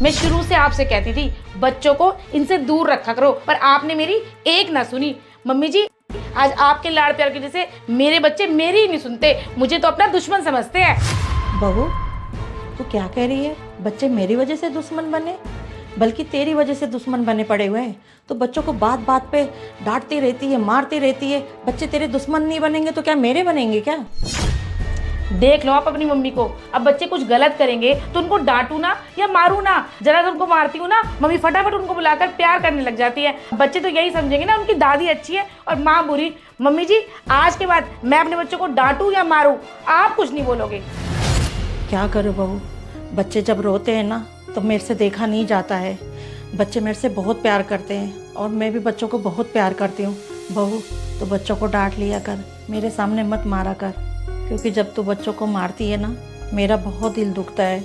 मैं शुरू से आपसे कहती थी बच्चों को इनसे दूर रखा करो, पर आपने मेरी एक ना सुनी। मम्मी जी, आज आपके लाड़ प्यार की वजह से मेरे बच्चे मेरी ही नहीं सुनते, मुझे तो अपना दुश्मन समझते हैं। बहू, तू क्या कह रही है? बच्चे मेरी वजह से दुश्मन बने? बल्कि तेरी वजह से दुश्मन बने पड़े हुए हैं। तो बच्चों को बात बात पे डांटती रहती है, मारती रहती है। बच्चे तेरे दुश्मन नहीं बनेंगे तो क्या मेरे बनेंगे क्या? देख लो आप अपनी मम्मी को, अब बच्चे कुछ गलत करेंगे तो उनको डांटू ना या मारू ना, जरा तो उनको मारती हूँ ना, मम्मी फटाफट उनको बुलाकर प्यार करने लग जाती है। बच्चे तो यही समझेंगे ना उनकी दादी अच्छी है और माँ बुरी। मम्मी जी, आज के बाद मैं अपने बच्चों को डांटू या मारू, आप कुछ नहीं बोलोगे। क्या करूँ बहू, बच्चे जब रोते हैं ना तो मेरे से देखा नहीं जाता है। बच्चे मेरे से बहुत प्यार करते हैं और मैं भी बच्चों को बहुत प्यार करती हूँ। बहू, तो बच्चों को डांट लिया कर, मेरे सामने मत मारा कर, क्योंकि जब तू बच्चों को मारती है ना मेरा बहुत दिल दुखता है।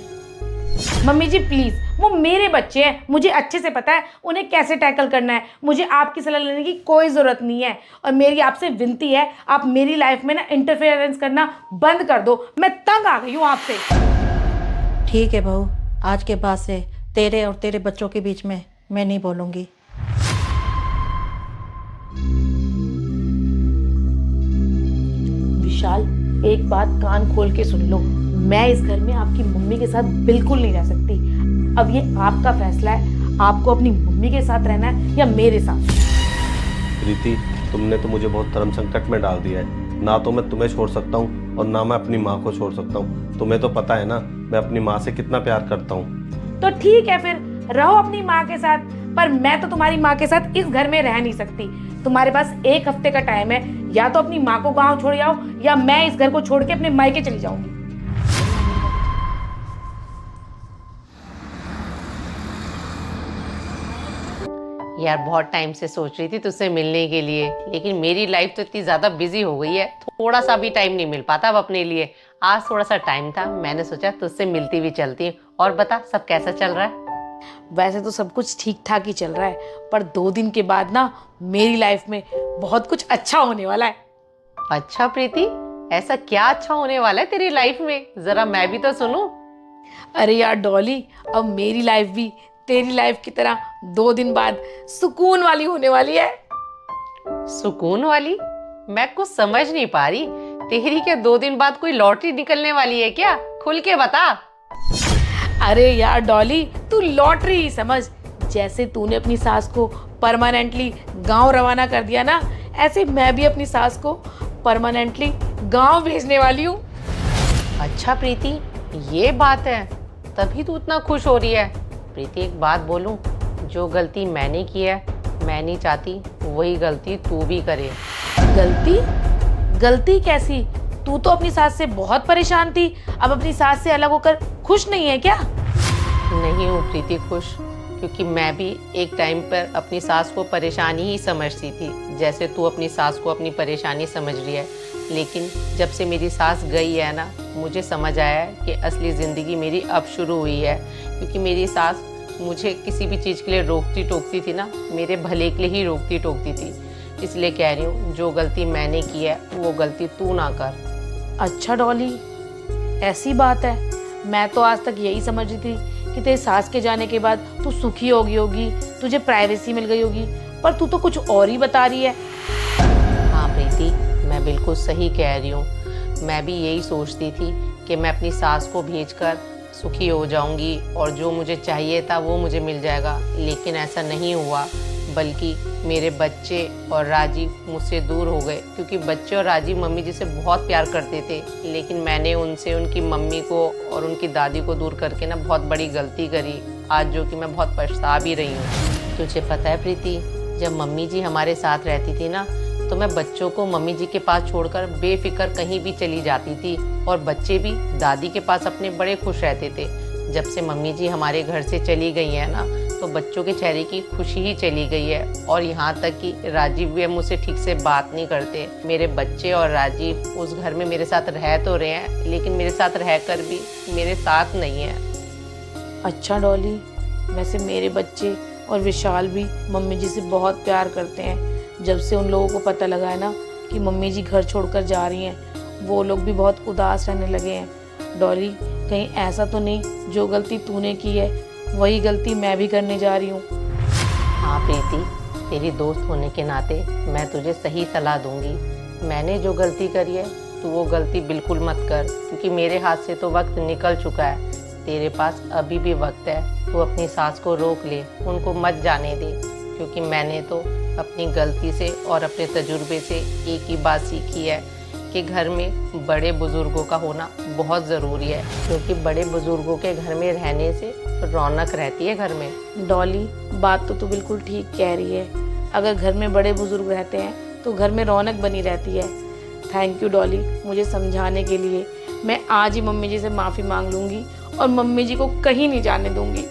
मम्मी जी प्लीज, वो मेरे बच्चे हैं, मुझे अच्छे से पता है उन्हें कैसे टैकल करना है। मुझे आपकी सलाह लेने की कोई ज़रूरत नहीं है और मेरी आपसे विनती है, आप मेरी लाइफ में ना इंटरफेरेंस करना बंद कर दो। मैं तंग आ गई हूँ आपसे। ठीक है बहू, आज के बाद से तेरे और तेरे बच्चों के बीच में मैं नहीं बोलूँगी। विशाल, एक बात कान खोल के सुन लो, मैं इस घर में आपकी मम्मी के साथ बिल्कुल नहीं रह सकती। अब ये आपका फैसला है, आपको अपनी मम्मी के साथ रहना है या मेरे साथ। प्रीति, तुमने तो मुझे बहुत धर्म संकट में डाल दिया है। ना तो मैं तुम्हें छोड़ सकता हूँ और ना मैं अपनी माँ को छोड़ सकता हूँ। तुम्हें तो पता है ना मैं अपनी माँ से कितना प्यार करता हूँ। तो ठीक है, फिर रहो अपनी माँ के साथ, पर मैं तो तुम्हारी माँ के साथ इस घर में रह नहीं सकती। तुम्हारे पास एक हफ्ते का टाइम है, या तो अपनी माँ को गांव छोड़ आओ या मैं इस घर को छोड़ के अपने मायके चली जाऊंगी। यार बहुत टाइम से सोच रही थी तुझसे मिलने के लिए, लेकिन मेरी लाइफ तो इतनी ज़्यादा बिजी हो गई है, थोड़ा सा भी टाइम नहीं मिल पाता अब अपने लिए। आज थोड़ा सा टाइम था, मैंने सोचा तुझसे मिलती भी चलती हूँ। और बता, सब कैसा चल रहा है? वैसे तो सब कुछ ठीक ठाक ही चल रहा है, पर 2 दिन के बाद ना मेरी लाइफ में बहुत कुछ अच्छा होने वाला है। अच्छा प्रीति, ऐसा क्या अच्छा होने वाला है तेरी लाइफ में? जरा मैं भी तो सुनूं। अरे यार डॉली, अब मेरी लाइफ भी तेरी लाइफ की तरह 2 दिन बाद सुकून वाली होने वाली है। सुकून वाली? मैं कुछ समझ नहीं पा रही। तेरी क्या 2 दिन बाद कोई लॉटरी निकलने वाली है क्या? खुल के बता। अरे यार डॉली, तू लॉटरी ही समझ। जैसे तूने अपनी सास को परमानेंटली गांव रवाना कर दिया ना, ऐसे मैं भी अपनी सास को परमानेंटली गांव भेजने वाली हूँ। अच्छा प्रीति, ये बात है, तभी तू इतना खुश हो रही है। प्रीति एक बात बोलूं, जो गलती मैंने की है मैं नहीं चाहती वही गलती तू भी करे। गलती? गलती कैसी? तू तो अपनी सास से बहुत परेशान थी, अब अपनी सास से अलग होकर खुश नहीं है क्या? नहीं हूँ प्रीति खुश, क्योंकि मैं भी एक टाइम पर अपनी सास को परेशानी ही समझती थी, जैसे तू अपनी सास को अपनी परेशानी समझ रही है। लेकिन जब से मेरी सास गई है ना, मुझे समझ आया है कि असली ज़िंदगी मेरी अब शुरू हुई है। क्योंकि मेरी सास मुझे किसी भी चीज़ के लिए रोकती टोकती थी ना, मेरे भले के लिए ही रोकती टोकती थी। इसलिए कह रही हूँ, जो गलती मैंने की है वो गलती तू ना कर। अच्छा डॉली, ऐसी बात है? मैं तो आज तक यही समझ रही थी कि तेरे सास के जाने के बाद तू सुखी हो गई होगी, तुझे प्राइवेसी मिल गई होगी, पर तू तो कुछ और ही बता रही है। हाँ प्रीति, मैं बिल्कुल सही कह रही हूँ। मैं भी यही सोचती थी कि मैं अपनी सास को भेजकर सुखी हो जाऊंगी और जो मुझे चाहिए था वो मुझे मिल जाएगा, लेकिन ऐसा नहीं हुआ। बल्कि मेरे बच्चे और राजीव मुझसे दूर हो गए, क्योंकि बच्चे और राजीव मम्मी जी से बहुत प्यार करते थे, लेकिन मैंने उनसे उनकी मम्मी को और उनकी दादी को दूर करके ना बहुत बड़ी गलती करी, आज जो कि मैं बहुत पछता भी रही हूँ। तुझे पता है प्रीति, जब मम्मी जी हमारे साथ रहती थी ना, तो मैं बच्चों को मम्मी जी के पास छोड़कर बेफिक्र कहीं भी चली जाती थी और बच्चे भी दादी के पास अपने बड़े खुश रहते थे। जब से मम्मी जी हमारे घर से चली गई हैं ना, तो बच्चों के चेहरे की खुशी ही चली गई है। और यहाँ तक कि राजीव भी मुझसे ठीक से बात नहीं करते। मेरे बच्चे और राजीव उस घर में मेरे साथ रह तो रहे हैं, लेकिन मेरे साथ रहकर भी मेरे साथ नहीं है। अच्छा डॉली, वैसे मेरे बच्चे और विशाल भी मम्मी जी से बहुत प्यार करते हैं। जब से उन लोगों को पता लगा है ना कि मम्मी जी घर छोड़कर जा रही हैं, वो लोग भी बहुत उदास रहने लगे हैं। डॉली, कहीं ऐसा तो नहीं जो गलती तूने की है वही गलती मैं भी करने जा रही हूँ। हाँ प्रीति, तेरी दोस्त होने के नाते मैं तुझे सही सलाह दूंगी। मैंने जो गलती करी है तू वो गलती बिल्कुल मत कर, क्योंकि मेरे हाथ से तो वक्त निकल चुका है। तेरे पास अभी भी वक्त है, तू अपनी सास को रोक ले, उनको मत जाने दे, क्योंकि मैंने तो अपनी गलती से और अपने तजुर्बे से एक ही बात सीखी है कि घर में बड़े बुज़ुर्गों का होना बहुत ज़रूरी है, क्योंकि बड़े बुज़ुर्गों के घर में रहने से रौनक रहती है घर में। डॉली, बात तो तू बिल्कुल ठीक कह रही है। अगर घर में बड़े बुजुर्ग रहते हैं तो घर में रौनक बनी रहती है। थैंक यू डॉली मुझे समझाने के लिए। मैं आज ही मम्मी जी से माफ़ी मांग लूँगी और मम्मी जी को कहीं नहीं जाने दूँगी।